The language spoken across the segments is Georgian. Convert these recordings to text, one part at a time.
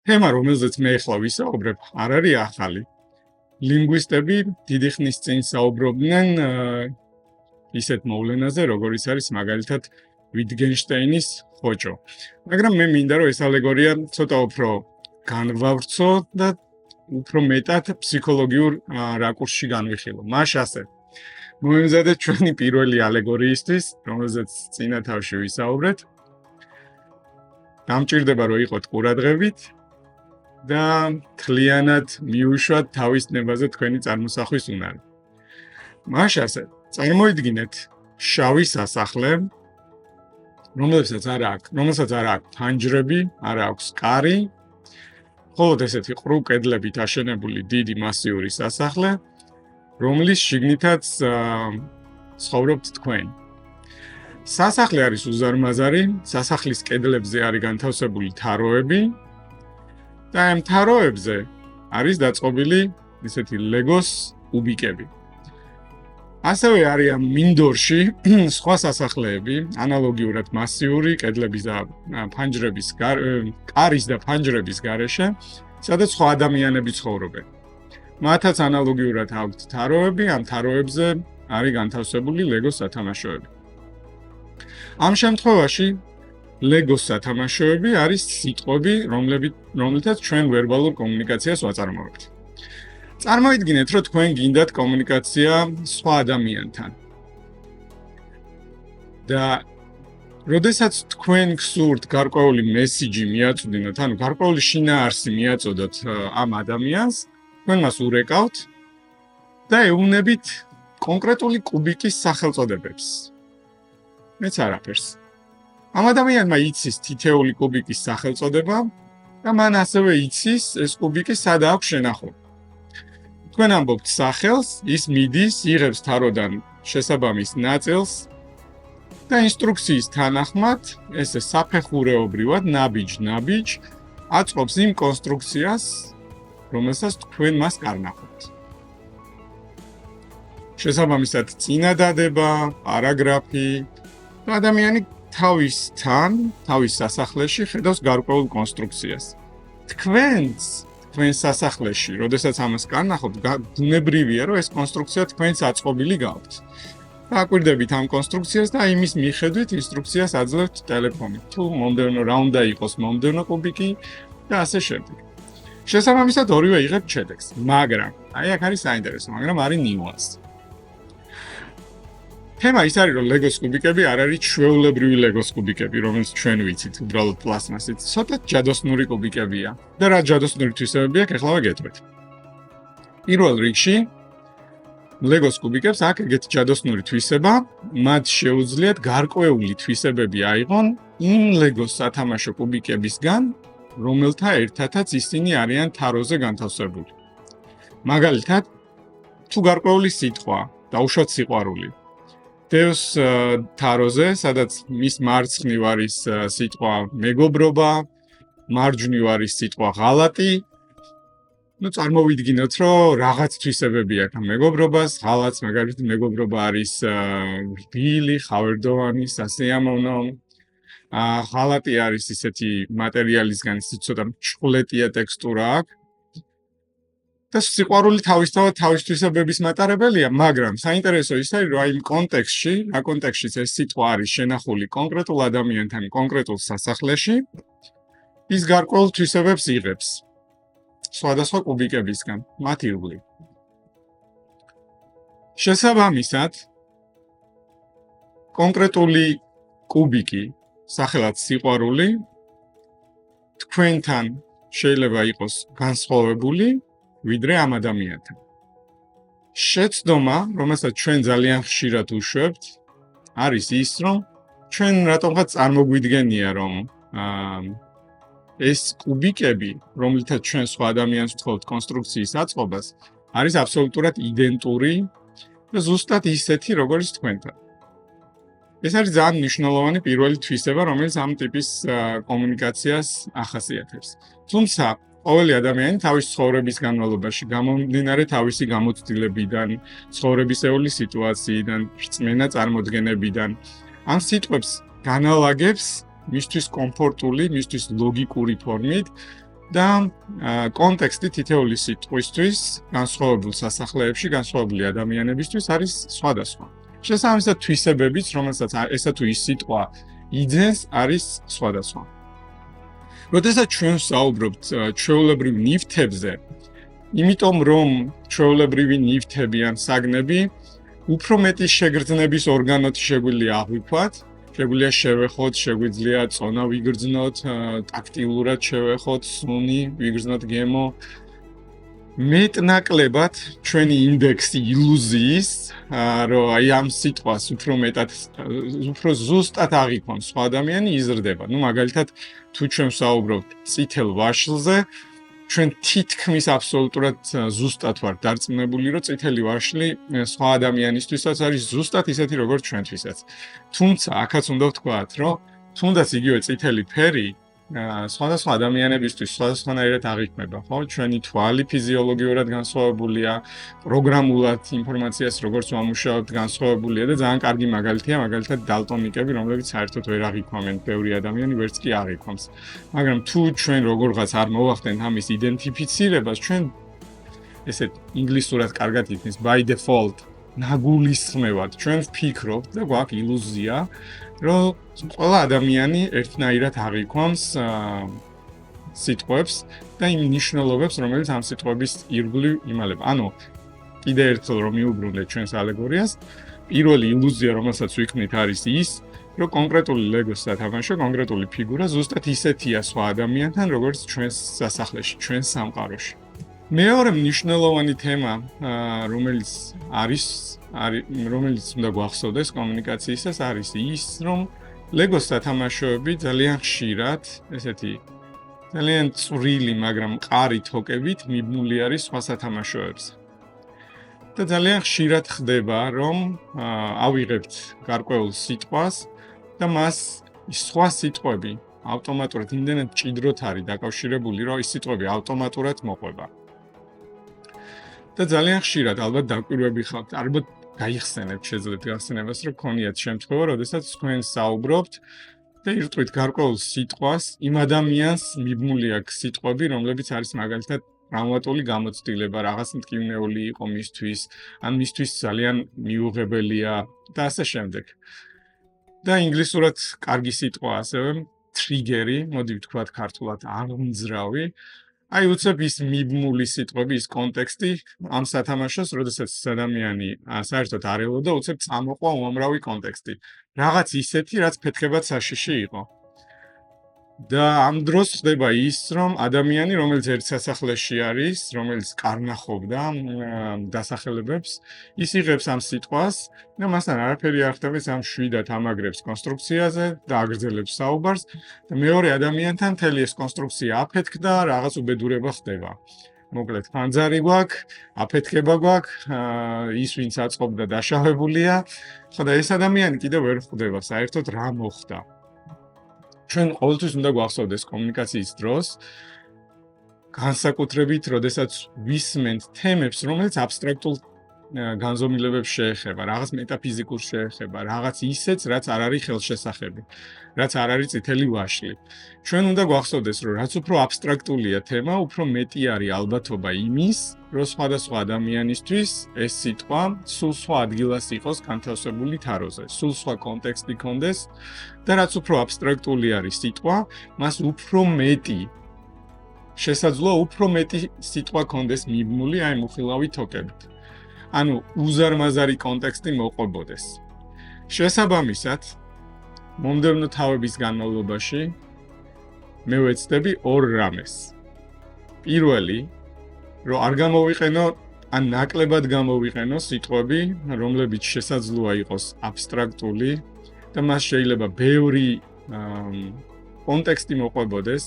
თემა, რომელზეც მე ახლა ვისაუბრებ, არ არის ახალი. ლინგვისტები დიდი ხნის წინ საუბრობდნენ ისეთ მოვლენაზე, როგორიც არის მაგალითად ვიტგენშტეინის ხოჭო. მაგრამ მე მინდა რომ ეს ალეგორია ცოტა უფრო განვავრცო და უფრო მეტად ფსიქოლოგიურ რაკურსში განვიხილო. მას ასე მოემზადეთ ჩვენი პირველი ალეგორიისთვის, რომელზეც წინა თავში ვისაუბრეთ. გამჭირდება რომ იყოთ ყურადღებით და თლიანად მიუშვათ თავის ნებაზე თქვენი წარმოსახვის უნარი. მას ასე წარმოიდგინეთ შავი სასახლე, რომელსაც არ აქვს ფანჯრები, არ აქვს კარი, მხოლოდ ესეთი ყრუ კედლებით აშენებული დიდი მასიური სასახლე, რომლის შიგნითაც ცხოვრობთ თქვენ. სასახლე არის უზარმაზარი, სასახლის კედლებზე არის განთავსებული თაროები და ამ თაროებზე არის დაწყობილი ესეთი ლეგოს კუბიკები. ასევე არიან მინდორში სხვა სასახლეები, ანალოგიურად მასიური კედლების და ფანჯრების კარის და ფანჯრების გარეშე, სადაც სხვა ადამიანები ცხოვრობენ. მათაც ანალოგიურად აქვთ თაროები, ამ თაროებზე არის განთავსებული ლეგოს სათამაშოები. ამ შემთხვევაში ლეგოს სათამაშოები არის სიტყვები, რომლითაც ჩვენ ვერბალურ კომუნიკაციას ვაწარმოებთ. წარმოიდგინეთ, რომ თქვენ გინდათ კომუნიკაცია სხვა ადამიანთან. და როდესაც თქვენ გსურთ გარკვეული მესიჯი მიაწვდინოთ, ანუ გარკვეული შინაარსი მიაწოდოთ ამ ადამიანს, თქვენ მას ურეკავთ და ეუბნებით კონკრეტული კუბიკის სახელწოდებებს. მეც არაფერს. ამ ადამიანმა იცის თითეული კუბიკის სახელწოდება და მან ასევე იცის ეს კუბიკი სად აქვს შენახული. თქვენ ამბობთ სახელს, ის მიდის, იღებს თაროდან შესაბამის ნაწილს და ინსტრუქციის თანახმად, ესე საფეხურეობრივად ნაბიჯ აწყობს იმ კონსტრუქციას, რომელსაც თქვენ მას კარნახობთ. შესაბამისად, წინადადება, პარაგრაფი და ადამიანი თავის სასახლეში ხედავს გარკვეულ კონსტრუქციას. თქვენ სასახლეში, როდესაც ამას კარნახობთ, ბუნებრივია, რომ ეს კონსტრუქცია თქვენს აწყობილი გაქვთ. დააკვირდებით ამ კონსტრუქციას და იმის მიხედვით ინსტრუქციას აძლევთ ტელეფონით. თუ მომდევნო რა უნდა იყოს მომდევნო კუბიკი და ასე შემდეგ. შესაბამისად, ორივე იღებთ შედეგს, მაგრამ აი აქ არის საინტერესო, მაგრამ არის ნიუანსი. თემა ის არის, რომ ლეგოს კუბიკები არ არის ჩვეულებრივი ლეგოს კუბიკები, რომელიც ჩვენ ვიცით, უბრალოდ პლასმასით. ცოტა ჯადოსნური კუბიკებია. და რა ჯადოსნური თვისებები აქვს, ეხლა ვაგეთქვით. პირველ რიგში ლეგოს კუბიკებს აქვს ეგეთი ჯადოსნური თვისება, მათ შეუძლიათ გარკვეული თვისებები აიღონ იმ ლეგოს სათამაშო კუბიკებისგან, რომელთა ერთადაც ისინი არიან თაროზე განთავსებული. მაგალითად, თუ გარკვეული სიტყვა, დაუშვათ სიყვარული, დევს თაროზე, სადაც მის მარცხნივ არის სიტყვა მეგობრობა, მარჯვნივ არის სიტყვა ღალატი. წარმოვიდგინოთ, რომ რაღაც თვისებები აქვს ამ მეგობრობას, ღალატს მაგალითად მეგობრობა არის რბილი, ხავერდოვანი, სასიამოვნო. ღალატი არის ისეთი მატერიალისგან ცოტა მჭყლეტია ტექსტურა აქვს. და სიყვარული თავისთავად თავის თვისებების მატარებელია, მაგრამ საინტერესო ის არის, რომ აი იმ კონტექსტში, რა კონტექსტშიც ეს სიტყვა არის შენახული კონკრეტულ ადამიანთან კონკრეტულ სასახლეში, ის გარკვეულ თვისებებს იღებს. სხვადასხვა კუბიკებისგან, მათ ირგვლივ. შესაბამისად, კონკრეტული კუბიკი, სახელად სიყვარული, თქვენთან შეიძლება იყოს განსხვავებული, ვიდრე ამ ადამიანთან. შეცდომა, რომელსაც ჩვენ ძალიან ხშირად უშვებთ, არის ის, რომ ჩვენ რატომღაც წარმოგვიდგენია, რომ ეს კუბიკები, რომლითაც ჩვენ სხვა ადამიანს ვთხოვთ კონსტრუქციის აწყობას, არის აბსოლუტურად იდენტური და ზუსტად ისეთი, როგორც თქვენთან. ეს არის ძალიან მნიშვნელოვანი პირველი თვისება, რომელიც ამ ტიპის კომუნიკაციას ახასიათებს. თუმცა, ყოველი ადამიანი თავის ცხოვრების განმავლობაში, გამომდინარე თავისი გამოცდილებიდან, ცხოვრებისეული სიტუაციიდან, რწმენა წარმოდგენებიდან, ამ სიტყვებს განალაგებს მისთვის კომფორტული, მისთვის ლოგიკური ფორმით და კონტექსტი თითოეული სიტყვისთვის, განსხვავებულ სასახლეებში, განსხვავებული ადამიანებისთვის არის სხვადასხვა. შესაბამისად, თვისებებიც, რომელსაც ესა თუ ის სიტყვა იძენს, არის სხვადასხვა. როდესაც ჩვენ ვსაუბრობთ ჩვეულებრივ ნივთებზე, იმიტომ რომ ჩვეულებრივი ნივთები ან საგნები უფრო მეტი შეგრძნების ორგანოთი შეგვიძლია აღვიქვათ, შეგვიძლია შევეხოთ, შეგვიძლია წონა ვიგრძნოთ, ტაქტილურად შევეხოთ, სუნი ვიგრძნოთ გემო. მეტნაკლებად ჩვენი ინდექსი ილუზიის, რომ აი ამ სიტყვას უფრო ზუსტად აღიქვამს სხვა ადამიანი იზრდება. ნუ მაგალითად, თუ ჩვენ ვსაუბრობთ წითელ ვაშლზე, ჩვენ თითქმის აბსოლუტურად ზუსტად ვართ დარწმუნებული, რომ წითელი ვაშლი სხვა ადამიანისთვისაც არის ზუსტად ისეთი, როგორც ჩვენთვისაც. თუმცა, აქაც უნდა ვთქვათ, რომ თუნდაც იგივე წითელი ფერი სხვადასხვა ადამიანებისთვის სხვადასხვანაირად აღიქმება, ხო? ჩვენი თვალი ფიზიოლოგიურად განსხვავებულია, პროგრამულად ინფორმაციას როგორც ვამუშავებთ განსხვავებულია და ძალიან კარგი მაგალითია, მაგალითად დალტონიკები, რომლებიც საერთოდ ვერ აღიქვამენ, ბევრი ადამიანი ვერც კი აღიქვამს. მაგრამ თუ ჩვენ როგორღაც არ მოვახდენთ ამის იდენტიფიცირებას, ჩვენ ესეთ ინგლისურად კარგად იქნება by default ნაგულისხმევად ჩვენ ვფიქრობთ და გვაქვს ილუზია, რომ ყველა ადამიანი ერთნაირად აღიქვამს სიტყვებს და იმ ნიშნულობებს, რომელიც ამ სიტყვების ირგვლივ იმალება. ანუ კიდე ერთხელ რომ მიუბრუნდეთ ჩვენს ალეგორიას, პირველი ილუზია, რომელსაც ვიქმნით, არის ის, რომ კონკრეტული ლეგოს სათამაშო, კონკრეტული ფიგურა ზუსტად ისეთია სხვა ადამიანთან, როგორც ჩვენს სასახლეში, ჩვენს სამყაროში. მეორე მნიშვნელოვანი თემა, რომელიც უნდა გვახსოვდეს კომუნიკაციისას, არის ის, რომ ლეგოს სათამაშოები ძალიან ხშირად, ესეთი ძალიან წვრილი, მაგრამ მყარი თოკებით მიბმული არის სხვა სათამაშოებზე. და ძალიან ხშირად ხდება, რომ ავიღებთ გარკვეულ სიტყვას და მას სხვა სიტყვები ავტომატურად იმდენად მჭიდროდ არის დაკავშირებული, რომ ის სიტყვები ავტომატურად მოყვება. და ძალიან ხშირად ალბათ დაკვირვები ხართ, ალბათ გაიხსენებთ, შეძლებთ გახსენებას, რომ გქონიათ შემთხვევა, როდესაც თქვენ საუბრობთ და ირტყვით გარკვეულ სიტყვას, იმ ადამიანს მიბმული აქვს სიტყვები, რომლებიც არის მაგალითად ტრავმატული გამოცდილება, რაღაც მტკივნეული იყო მისთვის, ან მისთვის ძალიან მიუღებელია და ასე შემდეგ. და ინგლისურად კარგი სიტყვა ასევე ტრიგერი, მოდი ვთქვათ ქართულად აღმძრავი. აი უცებ ის მიბმული სიტყვები, ის კონტექსტი ამ სათამაშოს, როდესაც ადამიანი საერთოდ არ ელოდა, უცებ წამოყვა უამრავი კონტექსტი. რაღაც ისეთი, რაც ფეთქებად საშიში იყო. და ამ დროს ხდება ის, რომ ადამიანი, რომელიც ერთ სასახლეში არის, რომელიც კარნახობდა დასახელებებს, ის იღებს ამ სიტყვას და მასთან არაფერი არ ხდება, ამ შვიდად ამაგრებს კონსტრუქციაზე და აგრძელებს საუბარს და მეორე ადამიანთან მთელი ეს კონსტრუქცია აფეთქდა, რაღაც უბედურება ხდება. მოკლედ, ფანძარი გვაქვს, აფეთქება გვაქვს, ის ვინც აწყობდა დაშავებულია, ხო და ეს ადამიანი კიდევ ვერ ხვდება, საერთოდ რა მოხდა. ჩვენ ყოველთვის უნდა გვახსოვდეს კომუნიკაციის დროს, განსაკუთრებით, როდესაც ვისმენთ თემებს, რომელიც აბსტრაქტულ განზომილებებს შეეხება, რაღაც მეტაფიზიკურს შეეხება, რაღაც ისეც, რაც არ არის ხელშესახები, რაც არ არის წითელი ვაშლი. ჩვენ უნდა გვახსოვდეს, რომ რაც უფრო აბსტრაქტულია თემა, უფრო მეტი არის ალბათობა იმის, რომ სხვადასხვა ადამიანისთვის ეს სიტყვა სულ სხვა ადგილას იყოს განთავსებული თაროზე, სულ სხვა კონტექსტი ქონდეს და რაც უფრო აბსტრაქტული არის სიტყვა, მას უფრო მეტი შესაძლოა უფრო მეტი სიტყვა ქონდეს მიბმული აი მუხილავი თოკებით. ანუ უზარმაზარი კონტექსტი მოყვებოდეს. შესაბამისად, მომდევნო თავების განმავლობაში მე ვეცდები ორ რამეს. პირველი, რომ არ გამოვიყენო, ან ნაკლებად გამოვიყენო სიტყვები, რომლებიც შესაძლოა იყოს აბსტრაქტული და მას შეიძლება ბევრი კონტექსტი მოყვებოდეს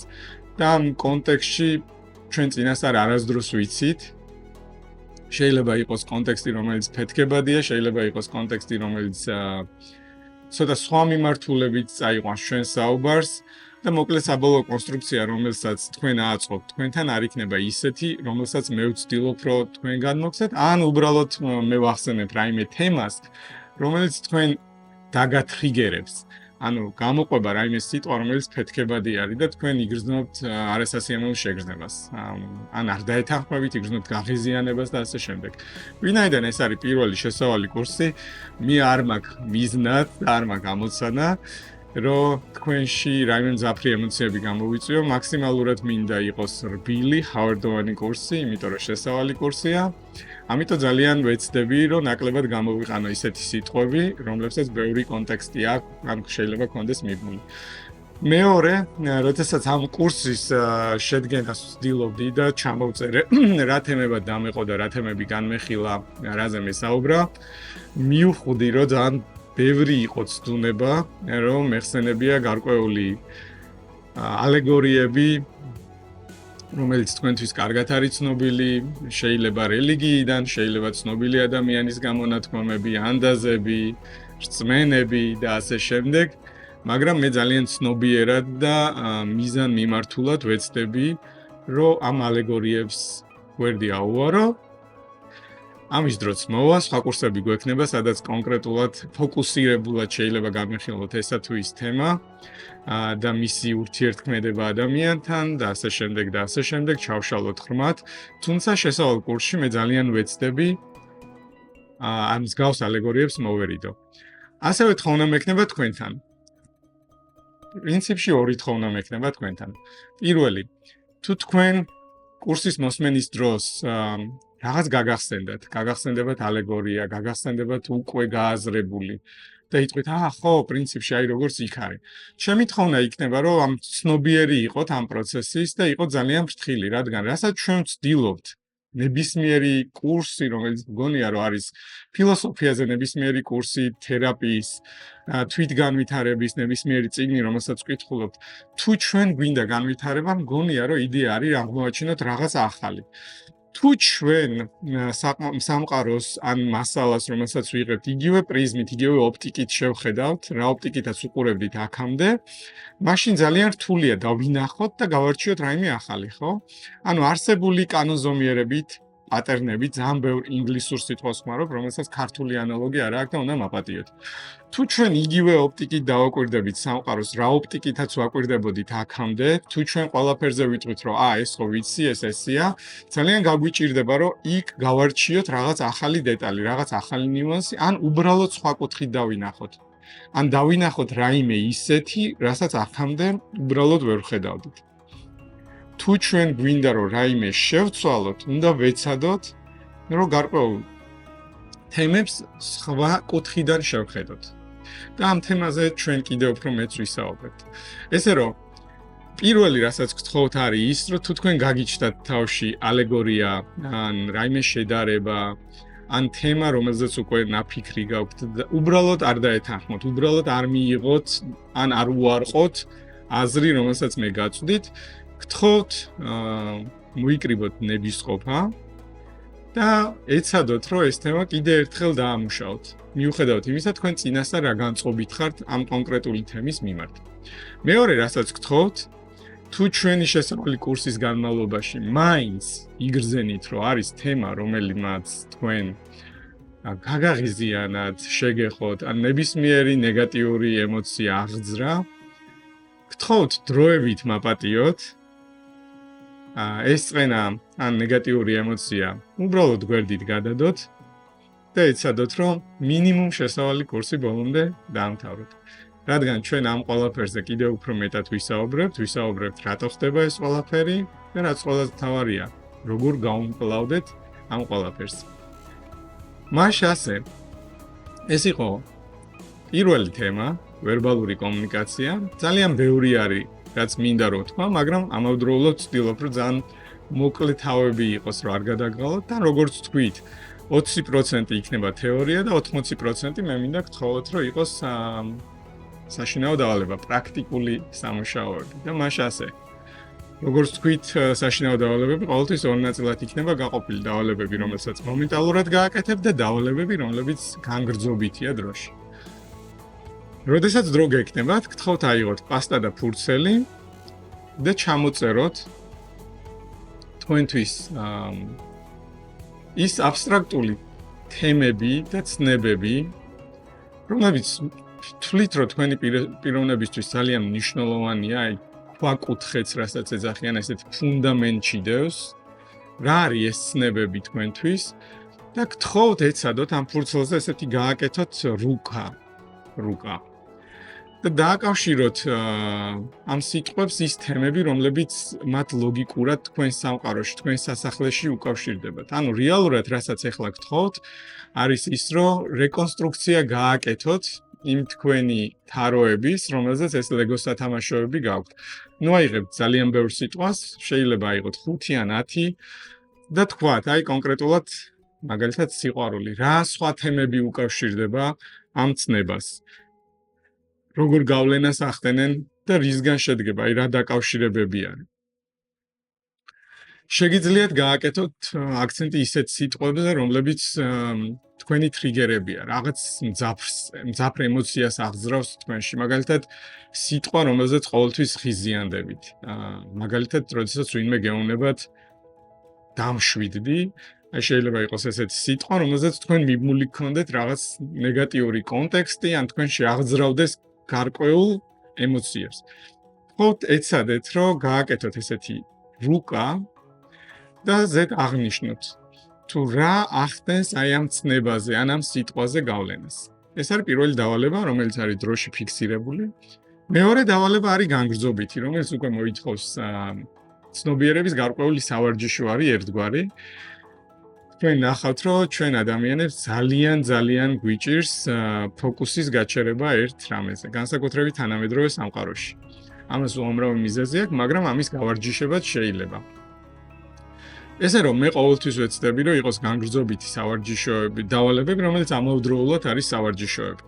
და ამ კონტექსტში ჩვენ წინასწარ არასდროს ვიცით. შეიძლება იყოს კონტექსტი, რომელიც ფეთქებადია, შეიძლება იყოს კონტექსტი, რომელიც ცოტა სხვა მიმართულებით წაიყვანს ჩვენს საუბარს. და მოკლედ საბოლოო კონსტრუქცია, რომელსაც თქვენ აწყობთ, თქვენთან არ იქნება ისეთი, რომელსაც მე ვცდილობ, რომ თქვენ განმოგცეთ, ან უბრალოდ მე ვახსენებ რაიმე თემას, რომელიც თქვენ დაგატრიგერებს. ანუ გამოყვება რაიმე სიტყვა, რომელიც ფეთქებადი არის და თქვენ იგრძნობთ არასასიამოვნო შეგრძნებას. ან არ დაეთანხმებით, იგრძნობთ გაღიზიანებას და ასე შემდეგ. ვინაიდან ეს არის პირველი შესავალი კურსი, მე არ მაქვს მიზნად, არ მაქვს ამოცანა, რომ თქვენში რაიმე მძაფრი ემოციები გამოვიწვიო, მაქსიმალურად მინდა იყოს რბილი, ჰავარდოვანი კურსი, იმიტომ რომ შესავალი კურსია. ამიტომ ძალიან ვეცდები, რომ ნაკლებად გამოვიყანო ისეთი სიტყვები, რომლებსაც ბევრი კონტექსტი აქვს, ან შეიძლება კონდეს მიბმული. მეორე, როდესაც ამ კურსის შედგენას ვცდილობდი და ჩამოვწერე, რა თემებად დამეყო და რა თემები განმეხილა, რაზე მესაუბრა, მივხვდი, რომ ძალიან ბევრი იყო ცდუნება, რომ მეხსენებია გარკვეული ალეგორიები, რომელიც თქვენთვის კარგად არის ცნობილი, შეიძლება რელიგიიდან, შეიძლება ცნობილი ადამიანის გამონათქვამები, ანდაზები, რწმენები და ასე შემდეგ, მაგრამ მე ძალიან ცნობიერად და მიზან მიმართულად ვეცდები, რომ ამ ალეგორიებს გვერდი აუვარო. ამის დროც მოვა, სხვა კურსები გვექნება, სადაც კონკრეტულად ფოკუსირებულად შეიძლება გამიხილოთ ესა თუ ის თემა და მისი ურთიერთქმედება ადამიანთან და ასე შემდეგ და ასე შემდეგ, ჩავშალოთ ღრმად. თუმცა შესავალ კურსში მე ძალიან ვეცდები ამ მსგავს ალეგორიებს მოვერიდო. ასევე თხოვნა მექნება თქვენთან. პრინციპში ორი თხოვნა მექნება თქვენთან. პირველი, თუ თქვენ კურსის მოსმენის დროს რაღაც გაგახსენდებათ ალეგორია, გაგახსენდებათ უკვე გააზრებული და იტყვით, ხო, პრინციპში აი როგორც იქ არის. ჩემი თხოვნა იქნება, რომ ამ ცნობიერი იყოთ ამ პროცესის და იყოთ ძალიან ფრთხილი, რადგან რასაც ჩვენ ვცდილობთ, ნებისმიერი კურსი, რომელიც მგონია, რომ არის ფილოსოფიაზე ნებისმიერი კურსი, თერაპიის, თვითგანვითარების ნებისმიერი წიგნი, რომელსაც ვკითხულობთ, თუ ჩვენ გვინდა განვითარება, მგონია, რომ იდეა არის აღმოვაჩინოთ რაღაც ახალი. თუ ჩვენ სამყაროს ან მასალას, რომელსაც ვიღებთ, იგივე პრიზმით, იგივე ოპტიკით შევხედავთ, რა ოპტიკითაც უყურებდით აქამდე, მაშინ ძალიან რთულია დავინახოთ და გავარჩიოთ რაიმე ახალი, ხო? ანუ არსებული კანონზომიერებით, პატერნებით, ძალიან ბევრ ინგლისურ სიტყვას ხმარობ, რომელსაც ქართული ანალოგი არ აქვს და უნდა მაპატიოთ. თუ ჩვენ იგივე ოპტიკით დავაკვირდებით სამყაროს, რა ოპტიკითაც ვაკვირდებოდით აქამდე, თუ ჩვენ ყველაფერზე ვიტყვით, რომ ეს ხო ვიცი, ეს ესია, ძალიან გაგვიჭირდება, რომ იქ გავარჩიოთ რაღაც ახალი დეტალი, რაღაც ახალი ნიუანსი, ან უბრალოდ სხვა კუთხით დავინახოთ. ან დავინახოთ რაიმე ისეთი, რასაც აქამდე უბრალოდ ვერ ვხედავდით. თუ ჩვენ გვინდა რომ რაიმე შევცვალოთ, უნდა ვეცადოთ, რომ გარკვეულ თემებს სხვა კუთხიდან შევხედოთ. და ამ თემაზე ჩვენ კიდევ უფრო მეც ვისაუბრებთ. ესე რომ პირველი რასაც გთხოვთ არის ის, რომ თუ თქვენ გაგიჩნდათ თავში ალეგორია, ან რაიმე შედარება, ან თემა, რომელზეც უკვე ნაფიქრი გაქვთ და უბრალოდ არ დაეთანხმოთ, უბრალოდ არ მიიღოთ, ან არ უარყოთ აზრი, რომელსაც მე გაწვდით, გთხოვთ მოიკრიბოთ ნებისყოფა და ეცადოთ, რომ ეს თემა კიდე ერთხელ დაამუშავოთ. მიუხედავად იმისა, თქვენ წინასწარ რა განწყობით ხართ ამ კონკრეტული თემის მიმართ. მეორე, რასაც გთხოვთ, თუ ჩვენი შესავალი კურსის განმავლობაში მაინც იგრძენით, რომ არის თემა, რომელიმაც თქვენ გაგაღიზიანათ, შეგეხოთ, ან ნებისმიერი ნეგატიური ემოცია აღძრა, გთხოვთ დროებით მაპატიოთ. ეს წენა ან ნეგატიური ემოცია უბრალოდ გვერდით გადადოთ და ეცადოთ, რომ მინიმუმ შესავალი კურსი ბოლომდე დაამთავროთ. რადგან ჩვენ ამ ყველაფერზე კიდევ უფრო მეტად ვისაუბრებთ, რატო ხდება ეს ყველაფერი და რაც ყველაზე მთავარია, როგორ გავუმკლავდეთ ამ ყველაფერს. მაშ ასე, ეს იყო პირველი თემა, ვერბალური კომუნიკაცია. ძალიან ბევრი არის, რაც მინდა რომ თქვა, მაგრამ ამავდროულად ვცდილობ, რომ ძალიან მოკლე თავები იყოს, რომ არ გადაგღალოთ და როგორც თქვით, 20% იქნება თეორია და 80% მე მინდა გთხოვოთ, რომ იყოს საშინაო დავალება, პრაქტიკული სამუშაოები და მაშ ასე. როგორც თქვით, საშინაო დავალებები ყოველთვის ორ ნაწილად იქნება გაყოფილი, დავალებები, რომელსაც მომენტალურად გააკეთებ და დავალებები, რომლებიც განგრძობითია დროში. როდესაც დრო გეკნებათ, გთხოვთ აიღოთ პასტა და ფურცელი და ჩამოწეროთ თქვენთვის ის აბსტრაქტული თემები და ცნებები, რომლებიც თვლით, რომ თქვენი პიროვნებისთვის ძალიან მნიშვნელოვანია, აი ქვაკუთხედს, რასაც ეძახიან, ესეთ ფუნდამენტში დევს, რა არის ეს ცნებები თქვენთვის და გთხოვთ ეცადოთ ამ ფურცელზე ესეთი გააკეთოთ რუკა. და დააკავშიროთ ამ სიტყვებს ის თემები, რომლებიც მათ ლოგიკურად თქვენ სამყაროში, თქვენ სასახლეში უკავშირდებათ. ანუ რეალურად, რასაც ახლა გთხოვთ, არის ის, რომ რეკონსტრუქცია გააკეთოთ იმ თქვენი თაროების, რომელზეც ეს ლეგო სათამაშოები გაქვთ. ნუ აიღებთ ძალიან ბევრ სიტყვას, შეიძლება აიღოთ 5 ან 10 და თქვათ, აი კონკრეტულად მაგალითად სიყვარული, რა სხვა თემები უკავშირდება ამ ცნებას. როგორ გავლენას ახდენენ და რისგან შედგება, აი რა დაკავშირებები არის. შეგიძლიათ გააკეთოთ აქცენტი ისეთ სიტყვებზე, რომლებიც თქვენი ტრიგერებია, რაღაც მძაფრ ემოციას აღძრავს თქვენში. მაგალითად, სიტყვა, რომელზეც ყოველთვის ხიზიანდებით. მაგალითად, როდესაც ვინმე გეუბნებათ დამშვიდდი, აი შეიძლება იყოს ესეთი სიტყვა, რომელზეც თქვენ მიბმული გქონდეთ რაღაც ნეგატიური კონტექსტი, ან თქვენში აღძრავდეს გარკვეულ ემოციას. ხოთ ეცადეთ, რომ გააკეთოთ ესეთი რუკა და ზედ აღნიშნოთ. თუ რა ახდენს აი ამ ცნებაზე, ან ამ სიტყვაზე გავლენას. ეს არის პირველი დავალება, რომელიც არის დროში ფიქსირებული. მეორე დავალება არის განგრძობითი, რომელიც უკვე მოითხოვს ცნობიერების გარკვეული სავარჯიშო არის ერთგვარი. თქვენ ნახავთ, რომ ჩვენ ადამიანებს ძალიან გვიჭირს ფოკუსის გაჩერება ერთ რამეზე, განსაკუთრებით თანამედროვე სამყაროში. ამას უამრავი მიზეზი აქვს, მაგრამ ამის გავარჯიშებაც შეიძლება. ესე რომ მე ყოველთვის ვეცდები, რომ იყოს განგრძობითი სავარჯიშოები, დავალებები, რომელიც ამავდროულად არის სავარჯიშოები.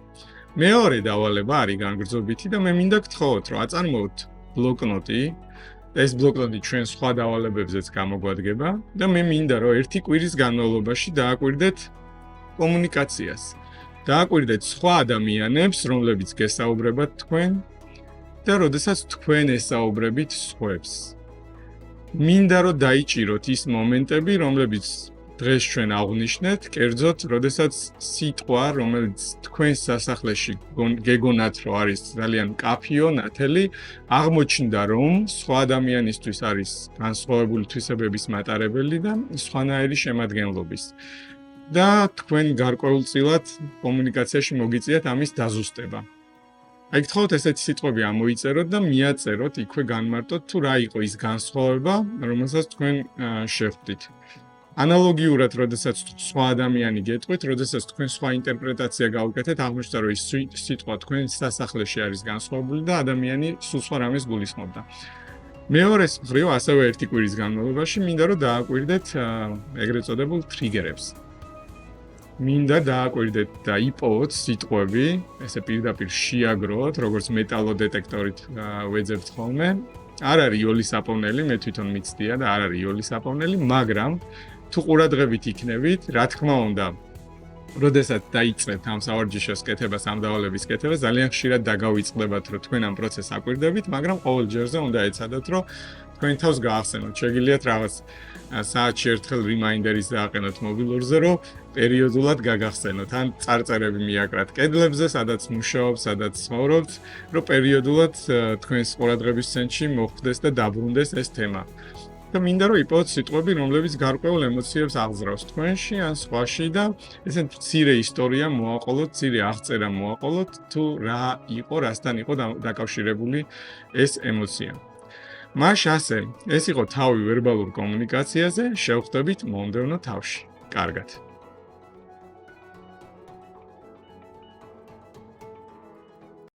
მეორე დავალება არის განგრძობითი და მე მინდა გთხოვოთ, რომ აწარმოოთ ბლოკნოტი. ეს ბლოკნოტი ჩვენ სხვა დავალებებზეც გამოგვადგება და მე მინდა რომ ერთი კვირის განმავლობაში დააკვირდეთ კომუნიკაციას. დააკვირდეთ სხვა ადამიანებს, რომლებიც გესაუბრებათ თქვენ და როდესაც თქვენ ესაუბრებით სხვებს. მინდა რომ დაიჭიროთ ის მომენტები, რომლებიც დღეს ჩვენ აღვნიშნეთ, კერძოდ, როდესაც სიტყვა, რომელიც თქვენს სასახლეში გეგონათ, რომ არის ძალიან კაფიო, ნათელი, აღმოჩნდა, რომ სხვა ადამიანისთვის არის განსხვავებული თვისებების მატარებელი და სხვანაირი შემადგენლობის. და თქვენ გარკვეულწილად კომუნიკაციაში მოგიწიათ ამის დაზუსტება. აი გთხოვთ ესეთი სიტყვები ამოიწეროთ და მიაწეროთ, იქვე განმარტოთ, თუ რა იყო ის განსხვავება, რომელსაც თქვენ შეხვდით. ანალოგიურად, როდესაც სხვა ადამიანი გეტყვით, როდესაც თქვენ სხვა ინტერპრეტაცია გავუკეთეთ, აღმოჩნდა, რომ ის სიტყვა თქვენ სასახლეში არის განსხვავებული და ადამიანი სულ სხვა რამეს გულისხმობდა. მეორეს მხრივ, ასევე ერთი კვირის განმავლობაში მინდა რომ დააკვირდეთ ეგრეთ წოდებულ ტრიგერებს. მინდა დააკვირდეთ და იპოვოთ სიტყვები, ესე პირდაპირ შეაგროვოთ, როგორც მეტალოდეტექტორით ვეძებთ ხოლმე. არ არის იოლის საპოვნელი, მე თვითონ მიცდია და არ არის იოლის საპოვნელი, მაგრამ თუ ყურადღებით იქნებით, რა თქმა უნდა, როდესაც დაიწყებთ ამ სავარჯიშოს კეთებას, ამ დავალების კეთებას, ძალიან ხშირად დაგავიწყდებათ, რომ თქვენ ამ პროცესს აკვირდებით, მაგრამ ყოველ ჯერზე უნდა ეცადოთ, რომ თქვენ თავს გაახსენოთ. შეგიძლიათ რაღაც საათში ერთხელ რიმაინდერის დააყენოთ მობილურზე, რომ პერიოდულად გაგახსენოთ, ან წარწერები მიაკრათ კედლებზე, სადაც მუშაობთ, სადაც ცხოვრობთ, რომ პერიოდულად თქვენს ყურადღების ცენტრში მოხვდეს და დაბრუნდეს ეს თემა. და მინდა რომ იპოვოთ სიტყვები, რომლებიც გარკვეულ ემოციებს აღძრავს თქვენში ან სხვაში და ესე მცირე ისტორია მოაყოლოთ, მცირე აღწერა მოაყოლოთ, თუ რა იყო, რასთან იყო დაკავშირებული ეს ემოცია. მაშ ასე, ეს იყო თავი ვერბალურ კომუნიკაციაზე, შევხვდებით მომდევნო თავში. კარგად.